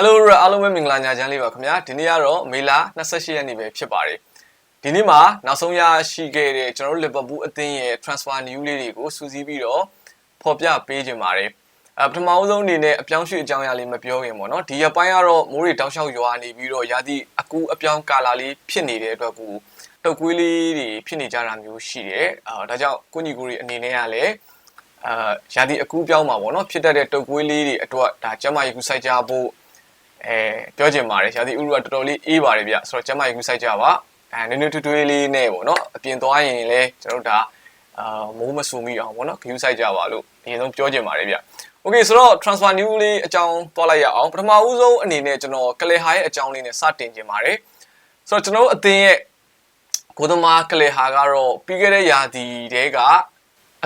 Hello အားလုံးပဲမင်္ဂလာညချမ်းလေးပါခင်ဗျာဒီနေ့ကတော့မေလ28ရက်နေ့ပဲဖြစ်ပါတယ်ဒီနေ့မှာနောက်ဆုံးရရှိခဲ့တဲ့ကျွန်တော်တို့လီဗာပူးအသင်းရဲ့ transfer news လေးတွေကိုစူးစီးပြီးတော့ဖော်ပြပေးခြင်းပါတယ်ပထမအဆုံးအနေနဲ့အပြောင်းရွှေ့အကြောင်းအရာလေးမပြောခင်ပေါ့နော်ဒီရက်ပိုင်းကတော့မိုးတွေတောက်လျှောက်ရွာနေပြီးတော့ရာသီအကူအပြောင်းကာလာလေးဖြစ်နေတဲ့အတွက်ကိုတုတ်ကွေးလေးတွေဖြစ်နေကြတာမျိုးရှိတယ်ဒါကြောင့်ကိုညီကိုတွေအနေနဲ့ကလည်းရာသီအကူပြောင်းမှာပေါ့နော်ဖြစ်တတ်တဲ့တုတ်ကွေးလေးတွေအတွက်ဒါကျမကြီးကူဆိုင်ကြဖို့ပြောချင်ပါတယ်ရာသီဥတုကတော်တော်လေးအေးပါတယ်ဗျဆိုတော့ကျမကြီးကူဆိုင်ကြပါနည်းနည်းထွေးလေးနဲ့ပေါ့နော်အပြင်သွားရင်လည်းကျွန်တော်တို့ဒါမိုးမဆူမိအောင်ပေါ့နော်ဂယူဆိုင်ကြပါလို့အရင်ဆုံးပြောချင်ပါတယ်ဗျ Okay ဆိုတော့ transfer news လေးအကြောင်းသွားလိုက်ရအောင်ပထမဦးဆုံးအနေနဲ့ကျွန်တော်ကလေဟာရဲ့အကြောင်းလေးနဲ့စတင်ခြင်းပါတယ်ဆိုတော့ကျွန်တော်တို့အသင်းရဲ့ကိုသမားကလေဟာကတော့ပြီးခဲ့တဲ့ရာသီတဲက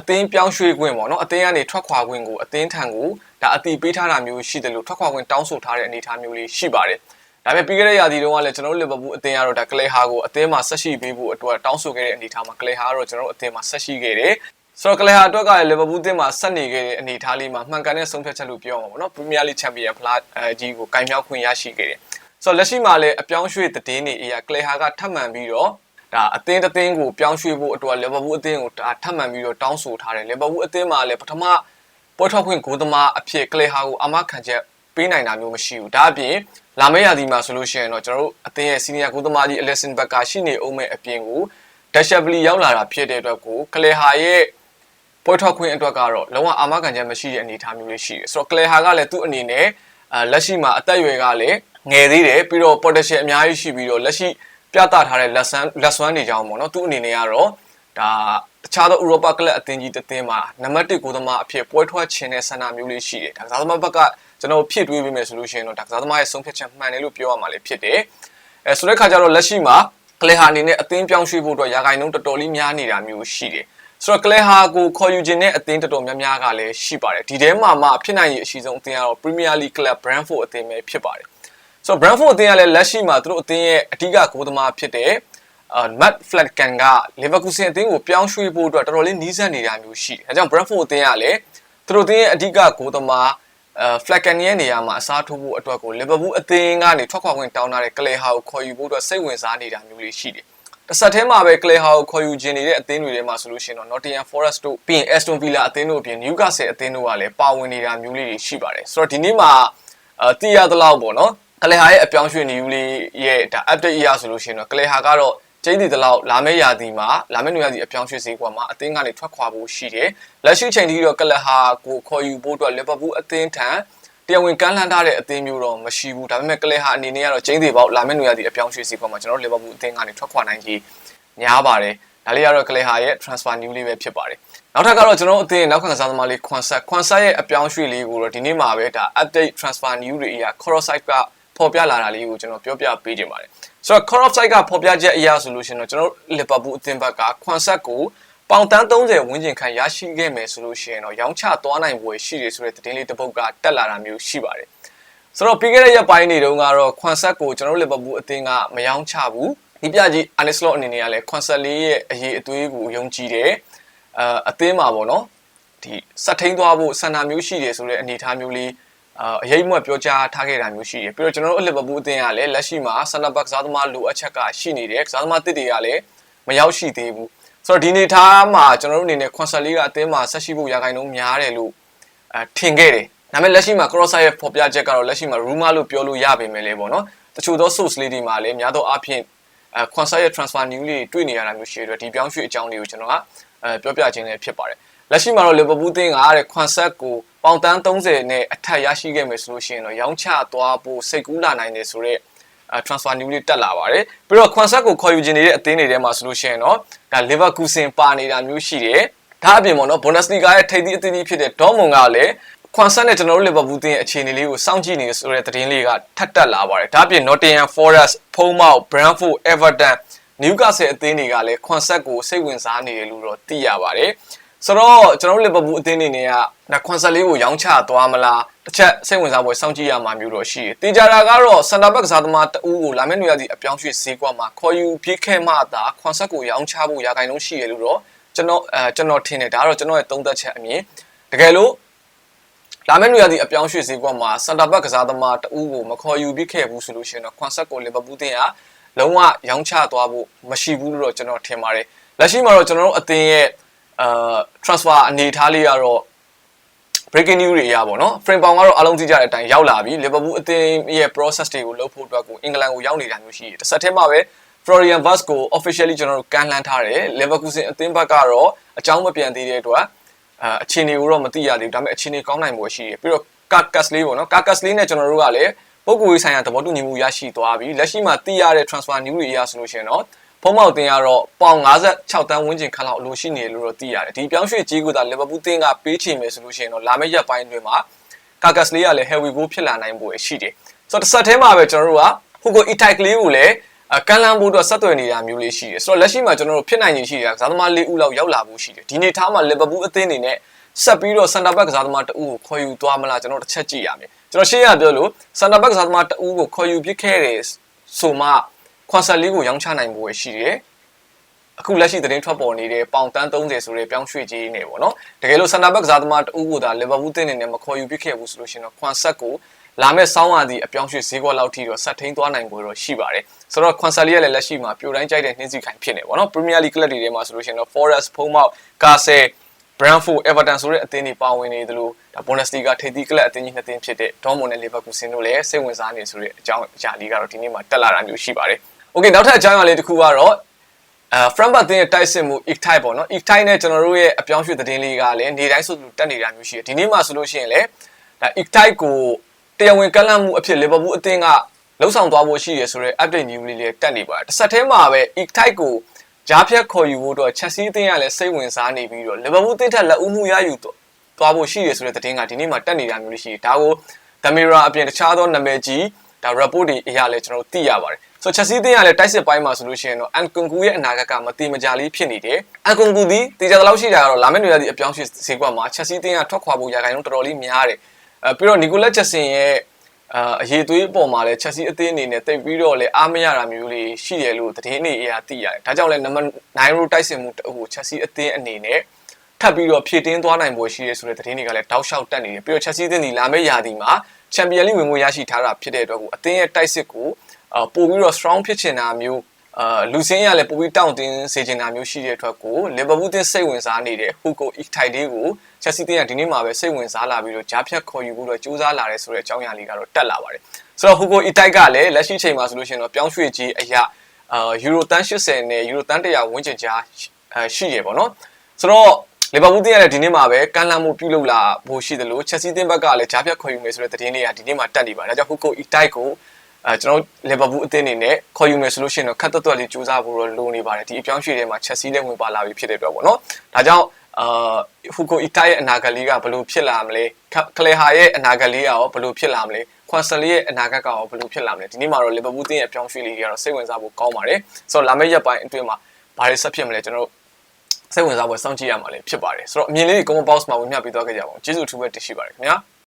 အသင်းပြောင်းရွှေ့ခွင့်ပေါ့နော်အသင်းကနေထွက်ခွာခွင့်ကိုအသင်းထံကိုဒါအတိပေးထားတာမျိုးရှိတယ်လို့ထွက်ခွာခွင့်တောင်းဆိုထားတဲ့အနေအထားမျိုးလေးရှိပါတယ်ဒါပေမဲ့ပြီးခဲ့တဲ့ရာသီတုန်းကလည်းကျွန်တော်တို့လီဗာပူးအသင်းကတော့ဒါကလေဟာကိုအသင်းမှာဆက်ရှိပေးဖို့အတွက်တောင်းဆိုခဲ့တဲ့အနေအထားမှာကလေဟာကတော့ကျွန်တော်တို့အသင်းမှာဆက်ရှိခဲ့တယ်ဆိုတော့ကလေဟာအတွက်ကလည်းလီဗာပူးအသင်းမှာဆက်နေခဲ့တဲ့အနေအထားလေးမှာမှန်ကန်တဲ့ဆုံးဖြတ်ချက်လို့ပြောမှာပေါ့နော်ပရီးမီးယားလိချန်ပီယံဖလားကြီးကိုကင်မြောက်ခွင့်ရရှိခဲ့တယ်ဆိုတော့လက်ရှိမှာလည်းအပြောင်းရွှေ့သတင်းတွေအရာကလေဟာကထပ်မံပြီးတော့ဒါအသင်းတစ်သင်းကိုပြောင်းရွှေ့ဖို့အတွက်လီဗာပူးအသင်းကိုဒါထပ်မံပြီးတော့တောင်းဆိုထားတယ်လီဗာပူးအသင်းမှာလည်းပထမပွဲထွက်ခွင့်ဂိုးသမားအဖြစ်ကလေဟာကိုအမခံချက်ပေးနိုင်တာမျိုးမရှိဘူးဒါအပြင်လာမယ့်ရာသီမှာဆိုလို့ရှိရင်တော့ကျွန်တော်တို့အသင်းရဲ့စီနီယာဂိုးသမားကြီးအလက်ဆင်ဘက်ကရှိနေအောင်မဲ့အပြင်ကိုဒက်ရှက်ဗလီရောက်လာတာဖြစ်တဲ့အတွက်ကိုကလေဟာရဲ့ပွဲထွက်ခွင့်အတွက်ကတော့လုံးဝအမခံချက်မရှိတဲ့အနေအထားမျိုးလေးရှိတယ်ဆိုတော့ကလေဟာကလည်းသူ့အနေနဲ့လက်ရှိမှာအသက်အရွယ်ကလည်းငယ်သေးတယ်ပြီးတော့ potential အများကြီးရှိပြီးတော့လက်ရှိပြသထားတဲ့လက်စွမ်းတွေကြောင်းပေါ့နော်သူ့အနေနဲ့ကတော့ဒါတခြားသောဥရောပကလပ်အသင်းကြီးတစ်သင်းမှာနံပါတ်1ဂိုးသမားအဖြစ်ပွဲထွက်ခြင်းတဲ့ဆန္ဒမျိုးလေးရှိတယ်ဒါကစားသမားဘက်ကကျွန်တော်ဖြစ်တွေးပေးမယ်ဆိုလို့ရှိရင်တော့ဒါကစားသမားရဲ့ဆုံးဖြတ်ချက်မှန်တယ်လို့ပြောရမှာလေဖြစ်တယ်ဆိုတဲ့ခါကျတော့လက်ရှိမှာကလေဟာအနေနဲ့အသင်းပြောင်းရွှေ့ဖို့အတွက်ရာဂိုင်နှုန်းတော်တော်လေးများနေတာမျိုးရှိတယ်ဆိုတော့ကလေဟာကိုခေါ်ယူခြင်းတဲ့အသင်းတော်တော်များများကလည်းရှိပါတယ်ဒီထဲမှာမှဖြစ်နိုင်ရအရှိဆုံးအသင်းကတော့ Premier League Club Brentford အသင်းပဲဖြစ်ပါတယ်ဆိုတော့ Brentford အသင်းကလည်းလက်ရှိမှာသူတို့အသင်းရဲ့အဓိကဂိုးသမားဖြစ်တဲ့Matt Flatkan က Leverkusen အသင်းကိုပြောင်းရွှေ့ဖို့အတွက်တော်တော်လေးနီးစပ်နေတာမျိုးရှိတယ်။အဲကြောင့် Brentford အသင်းကလည်းသူတို့အသင်းရဲ့အဓိကဂိုးသမားFlatkan ရဲ့နေရာမှာအစားထိုးဖို့အတွက်ကို Liverpool အသင်းကနေထွက်ခွာခွင့်တောင်းထားတဲ့ Clay ဟာကိုခေါ်ယူဖို့အတွက်စိတ်ဝင်စားနေတာမျိုးလေးရှိတယ်။တစ်ဆက်တည်းမှာပဲ Clay ဟာကိုခေါ်ယူခြင်းနေတဲ့အသင်းတွေထဲမှာဆိုလို့ရှိရင်တော့ Nottingham Forest တို့ပြီးရင် Aston Villa အသင်းတို့အပြင် Newcastle အသင်းတို့ကလည်းပါဝင်နေတာမျိုးလေးတွေရှိပါတယ်။ဆိုတော့ဒီနေ့မှာသိရသလောက်ပေါ့နော်။ Clay ဟာရဲ့အပြောင်းရွှေ့နေယူလေးရဲ့ဒါ update အရဆိုလို့ရှိရင်တော့ Clay ဟာကတော့ကျင်းတီတလောက်လာမယ့်ရာသီမှာလာမယ့်နွေရာသီအပြောင်းရွှေ့စည်းကွာမှာအသင်းကနေထွက်ခွာဖို့ရှိတယ်။လက်ရှိချိန်ထိတော့ကလဟာကိုခေါ်ယူဖို့အတွက်လီဗာပူးအသင်းထံတရားဝင်ကမ်းလှမ်းထားတဲ့အသင်းမျိုးတော့မရှိဘူး။ဒါပေမဲ့ကလဟာအနေနဲ့ကတော့ကျင်းတီပေါက်လာမယ့်နွေရာသီအပြောင်းရွှေ့စည်းကွာမှာကျွန်တော်လီဗာပူးအသင်းကနေထွက်ခွာနိုင်ကြီးများပါတယ်။ဒါလေးကတော့ကလဟာရဲ့ transfer news လေးပဲဖြစ်ပါတယ်။နောက်ထပ်ကတော့ကျွန်တော်အသင်းနောက်ခံကစားသမားလေးခွန်ဆက်ရဲ့အပြောင်းရွှေ့လေးကိုတော့ဒီနေ့မှာပဲဒါ update transfer news တွေအရာ Crossite ကပေါ်ပြလာတာလေးကိုကျွန်တော်ပြောပြပေးခြင်းပါတယ်။ဆိုတော့ Crossite ကပေါ်ပြချက်အရာဆိုလို့ရှိရင်တော့ကျွန်တော်လီဗာပူးအသင်းဘက်ကခွန်ဆက်ကိုပေါင်တန်း30ဝန်းကျင်ခန့်ရရှိခဲ့မယ်ဆိုလို့ရှိရင်တော့ရောင်းချသွားနိုင်ပွဲရှိတယ်ဆိုတဲ့သတင်းလေးတစ်ပုဒ်ကတက်လာတာမျိုးရှိပါတယ်။ဆိုတော့ပြီးခဲ့တဲ့ရက်ပိုင်းတွေတုန်းကတော့ခွန်ဆက်ကိုကျွန်တော်လီဗာပူးအသင်းကမရောင်းချဘူး။ဒီပြကြီးအာနစ်စလော့အနေနဲ့ကလည်းခွန်ဆက်လေးရဲ့အရေးအသွေးကိုယုံကြည်တယ်။အသင်းမှာပေါ့နော်ဒီစက်ထိန်သွားဖို့စံနာမျိုးရှိတယ်ဆိုတဲ့အနေအထားမျိုးလေးအရေးမွက်ပြောကြားထားခဲ့တာမျိုးရှိတယ်ပြီးတော့ကျွန်တော်တို့လီဗာပူးအသင်းကလည်းလက်ရှိမှာဆန်နာဘတ်ကစားသမားလိုအပ်ချက်ကရှိနေတယ်ကစားသမားတစ်တွေကလည်းမရောက်ရှိသေးဘူးဆိုတော့ဒီနေသားမှာကျွန်တော်တို့အနေနဲ့ခွန်ဆက်လေးကအသင်းမှာဆက်ရှိဖို့ရာဂိုင်နှုန်းများတယ်လို့ထင်ခဲ့တယ်ဒါပေမဲ့လက်ရှိမှာ Crossite ရဲ့ဖော်ပြချက်ကတော့လက်ရှိမှာ rumor လို့ပြောလို့ရပေမဲ့လည်းပေါ့နော်တချို့သော source လေးတွေမှာလည်းများသောအားဖြင့်ခွန်ဆက်ရဲ့ transfer news လေးတွေ့နေရတာမျိုးရှိတယ်ဒီပြောင်းရွှေ့အကြောင်းလေးကိုကျွန်တော်ကပြောပြခြင်းလည်းဖြစ်ပါတယ်လက်ရှိမှာတော့လီဗာပူးအသင်းကတဲ့ခွန်ဆက်ကိုပေါင်တန်း30နဲ့အထက်ရရှိခဲ့မယ်ဆိုလို့ရှိရင်တော့ရောင်းချသွားဖို့စိတ်ကူးလာနိုင်တယ်ဆိုတော့transfer news လေးတက်လာပါတယ်ပြီးတော့ခွန်ဆက်ကိုခေါ်ယူခြင်းနေတဲ့အသင်းတွေထဲမှာဆိုလို့ရှိရင်တော့ဒါ Leverkusen ပါနေတာမျိုးရှိတယ်ဒါအပြင်ပေါ့နော် Bundesliga ရဲ့ထိပ်သီးအသင်းကြီးဖြစ်တဲ့ Dortmund ကလည်းခွန်ဆက်နဲ့ကျွန်တော်တို့လီဗာပူးအသင်းအခြေအနေလေးကိုစောင့်ကြည့်နေဆိုတဲ့သတင်းလေးကထပ်တက်လာပါတယ်ဒါအပြင် Nottingham Forest, Bournemouth, Brentford, Everton, Newcastle အသင်းတွေကလည်းခွန်ဆက်ကိုစိတ်ဝင်စားနေတယ်လို့တော့သိရပါတယ်ဆိုတော့ကျွန်တော်တို့လီဗာပူးအသင်းအနေနဲ့ကခွန်ဆက်လေးကိုရောင်းချသွားမလားတစ်ချက်စိတ်ဝင်စားပွဲစောင့်ကြည့်ရမှာမျိုးတော့ရှိတယ်။တေချာတာကတော့စန်တာဘက်ကစားသမားတအူးကိုလာမယ့်နွေရာသီအပြောင်းရွှေ့ဈေးကွက်မှာခေါ်ယူပြစ်ခဲ့မှသာခွန်ဆက်ကိုရောင်းချဖို့ရာဂိုင်နှုန်းရှိရလို့တော့ကျွန်တော်ထင်တယ်ဒါကတော့ကျွန်တော်ရဲ့သုံးသပ်ချက်အမြင်တကယ်လို့ လာမယ့်နွေရာသီအပြောင်းရွှေ့ဈေးကွက်မှာစင်တာဘက်ကစားသမားတဦးကိုမခေါ်ယူပြီးခဲ့ဘူးဆိုလို့ရှိရင်တော့ခွန်ဆက်ကိုလီဗာပူးတင်ကလုံးဝရောင်းချသွားဖို့မရှိဘူးလို့တော့ကျွန်တော်ထင်ပါတယ်လက်ရှိမှာတော့ကျွန်တော်တို့အသင်းရဲ့transfer အနေအထားလေးကတော့ breaking news တွေအရပေါ့နော် frame ပေါင်ကတော့အားလုံးသိကြတဲ့အတိုင်းရောက်လာပြီလီဗာပူးအသင်းရဲ့ process တွေကိုလုပ်ဖို့အတွက်ကိုအင်္ဂလန်ကိုရောက်နေတာမျိုးရှိတယ်တစ်ဆက်တည်းမှာပဲ Florian Wirtz ကို officially ကျွန်တော်တို့ကန်လှန်ထားတယ် Leverkusen အသင်းဘက်ကတော့အကြောင်းမပြန်သေးတဲ့အတွက်အခြေအနေကိုတော့မသိရသေးဘူးဒါပေမဲ့အခြေအနေကောင်းနိုင်မှုရှိတယ်ပြီးတော့ Carcass လေးပေါ့နော် Carcass လေးနဲ့ကျွန်တော်တို့ကလည်းပုံကိုယ်ရေးဆိုင်ရာသဘောတူညီမှုရရှိသွားပြီလက်ရှိမှာသိရတဲ့ transfer news တွေအရဆိုလို့ရှိရင်တော့ဖုံးမောက်တင်ကတော့ပေါင်56တန်းဝန်းကျင်ခန့်လောက်အလိုရှိနေလို့တော့သိရတယ်ဒီပြောင်းရွှေ့ကြီးကသာ Liverpool တင်းကပေးချင်မယ်ဆိုလို့ရှိရင်တော့လာမယ့်ရက်ပိုင်းအတွင်းမှာ Carcass လေးကလည်း heavy goal ဖြစ်လာနိုင်ဖို့ရှိတယ်ဆိုတော့တစ်ဆက်တည်းမှာပဲကျွန်တော်တို့က Hugo Itai လေးကိုလည်းကန်လန်ဖို့အတွက်ဆက်သွယ်နေတာမျိုးလေးရှိတယ်ဆိုတော့လက်ရှိမှာကျွန်တော်တို့ဖြစ်နိုင်ရင်ရှိတယ်ကစားသမား၄ဦးလောက်ရောက်လာဖို့ရှိတယ်ဒီနေ့ထားမှာ Liverpool အသင်းအနေနဲ့ဆက်ပြီးတော့ center back ကစားသမားတဦးကိုခေါ်ယူသွားမလားကျွန်တော်တစ်ချက်ကြည့်ရမယ်ကျွန်တော်ရှင်းရပြောလို့ center back ကစားသမားတဦးကိုခေါ်ယူပစ်ခဲ့တယ်ဆိုမှခွန်ဆက်လေးကိုရောင်းချနိုင်ဖို့ရှိတယ်အခုလက်ရှိသတင်းထွက်ပေါ်နေတဲ့ပေါင်တန်း30ဆိုတဲ့ပြောင်းရွှေ့ကြီးနေပေါ့နော်တကယ်လို့ center back ကစားသမားတဦးကိုဒါ Liverpool အသင်းအနေနဲ့မခေါ်ယူပစ်ခဲ့ဘူးဆိုလို့ရှိရင်တော့ခွန်ဆက်ကိုလာမဲ့ဆောင်းရာသီအပြောင်းရွှေ့ဈေးကွက်လောက်ထိတော့ဆက်ထိန်းသွားနိုင်ကိုတော့ရှိပါတယ်ဆိုတော့ခွန်ဆာလီကလည်းလက်ရှိမှာပြိုတိုင်းကြိုက်တဲ့နှင်းစီခိုင်ဖြစ်နေပေါ့နော် Premier League ကလပ်တွေထဲမှာဆိုလို့ရှိရင်တော့ Forest ဖုံးမောက် Castle Brentford Everton ဆိုတဲ့အသင်းတွေပါဝင်နေသလိုဒါ Bundesliga ထိပ်သီးကလပ်အသင်းကြီးနှစ်သင်းဖြစ်တဲ့ Dortmund နဲ့ Leverkusen တို့လည်းစိတ်ဝင်စားနေဆိုတဲ့အကြောင်းအရာလေးကတော့ဒီနေ့မှာတက်လာတာမျိုးရှိပါတယ် Okay နောက်ထပ်အကြောင်းအရာလေးတစ်ခုကတော့Frankfurt ရဲ့တိုက်စစ်မှု Itai ပေါ့နော် Itai နဲ့ကျွန်တော်တို့ရဲ့အပြောင်းရွှေ့သတင်းလေးကလည်းနေတိုင်းဆိုတက်နေတာမျိုးရှိတယ်ဒီနေ့မှာဆိုလို့ရှိရင်လည်းဒါ Itai ကိုတရားဝင်ကန့်လန့်မှုအဖြစ် Liverpool အသင်းကလှုပ်ဆောင်သွားဖို့ရှိရဆိုတော့ update news လေးတက်နေပါတယ်တစ်ဆက်တည်းမှာပဲ Itai ကိုကြားဖြတ်ခေါ်ယူဖို့တော့ Chelsea အသင်းကလည်းစိတ်ဝင်စားနေပြီးတော့ Liverpool အသင်းထက်လက်ဦးမှုရယူသွားဖို့ရှိရဆိုတဲ့သတင်းကဒီနေ့မှာတက်နေတာမျိုးရှိတယ်ဒါကို The Mirror အပြင်တခြားသောနာမည်ကြီးဒါ report တွေအရာလည်းကျွန်တော်သိရပါတယ်ဆိုတော့ Chelsea အသင်းကလည်းတိုက်စစ်ပိုင်းမှာဆိုလို့ရှိရင်တော့ Nkunku ရဲ့အနာဂတ်ကမတိမကြလေးဖြစ်နေတယ် Nkunku ဒီတေချာတလောက်ရှိတာကတော့လာမယ့်နေရာဒီအပြောင်းရွှေ့ဈေးကွက်မှာ Chelsea အသင်းကထွက်ခွာဖို့ရာခိုင်နှုန်းတော်တော်လေးများတယ်ပြီးတော့ Nicolas Jackson ရဲ့အရေးသွေးပေါ်မှာလည်း Chelsea အသင်းအနေနဲ့တိတ်ပြီးတော့လည်းအားမရတာမျိုးလေးရှိတယ်လို့သတင်းတွေအရာသိရတယ်ဒါကြောင့်လည်း number 9 row တိုက်စစ်မှုတအုပ်ကို Chelsea အသင်းအနေနဲ့ထပ်ပြီးတော့ဖြည့်တင်းသွားနိုင်ဖို့ရှိရဲဆိုတဲ့သတင်းတွေကလည်းတောက်လျှောက်တက်နေတယ်ပြီးတော့ Chelsea အသင်းဒီလာမယ့်ရာသီမှာ Champions League ဝင်ငွေရရှိထားတာဖြစ်တဲ့အတွက်ကိုအသင်းရဲ့တိုက်စစ်ကိုပို့ပြီးတော့ strong ဖြစ်ချင်တာမျိုးလူစင်းရလည်းပို့ပြီးတောင့်တင်းစေချင်တာမျိုးရှိတဲ့အတွက်ကို Liverpool အသင်းစိတ်ဝင်စားနေတဲ့ Hugo Itai လေးကို Chelsea အသင်းကဒီနေ့မှာပဲစိတ်ဝင်စားလာပြီးတော့ကြားဖြတ်ခေါ်ယူဖို့တော့ကြိုးစားလာတယ်ဆိုတဲ့အကြောင်းအရာလေးကတော့တက်လာပါတယ်ဆိုတော့ Hugo Itai ကလည်းလက်ရှိချိန်မှာဆိုလို့ရှိရင်တော့ပြောင်းရွှေ့ကြီးအရာEuro တန်း80နဲ့ Euro တန်း100ဝန်းကျင်ကြားရှိရပေါ့နော်ဆိုတော့ Liverpool အသင်းကလည်းဒီနေ့မှာပဲကန်လန်မှုပြုလုပ်လာဖို့ရှိတယ်လို့ Chelsea အသင်းဘက်ကလည်းကြားဖြတ်ခေါ်ယူမယ်ဆိုတဲ့သတင်းလေးကဒီနေ့မှာတက်နေပါတယ်ဒါကြောင့် Hugo Itai ကိုကျွန်တော် Liverpool အသင်းအနေနဲ့ခေါ်ယူမယ်ဆိုလို့ရှိရင်တော့ခက်တွတ်တွတ်လေးစူးစမ်းဖို့တော့လိုနေပါတယ်ဒီအပြောင်းရွှေ့ထဲမှာ Chelsea လည်းဝင်ပါလာပြီဖြစ်တဲ့အတွက်ပေါ့နော်ဒါကြောင့်Hugo Itai ရဲ့အနာဂတ်လေးကဘယ်လိုဖြစ်လာမလဲကလေဟာရဲ့အနာဂတ်လေးကရောဘယ်လိုဖြစ်လာမလဲခွန်ဆယ်လီရဲ့အနာဂတ်ကရောဘယ်လိုဖြစ်လာမလဲဒီနေ့မှာတော့ Liverpool အသင်းရဲ့အပြောင်းရွှေ့လေးတွေကတော့စိတ်ဝင်စားဖို့ကောင်းပါတယ်ဆိုတော့လာမယ့်ရက်ပိုင်းအတွင်းမှာဘာတွေဆက်ဖြစ်မလဲကျွန်တော်စိတ်ဝင်စားဖို့စောင့်ကြည့်ရမှာလည်းဖြစ်ပါတယ်ဆိုတော့အမြင်လေးတွေ comment box မှာဝင်မျှပေးသွားခဲ့ကြပါဦးကျေးဇူးအထူးပဲတင်ရှိပါတယ်ခင်ဗျာ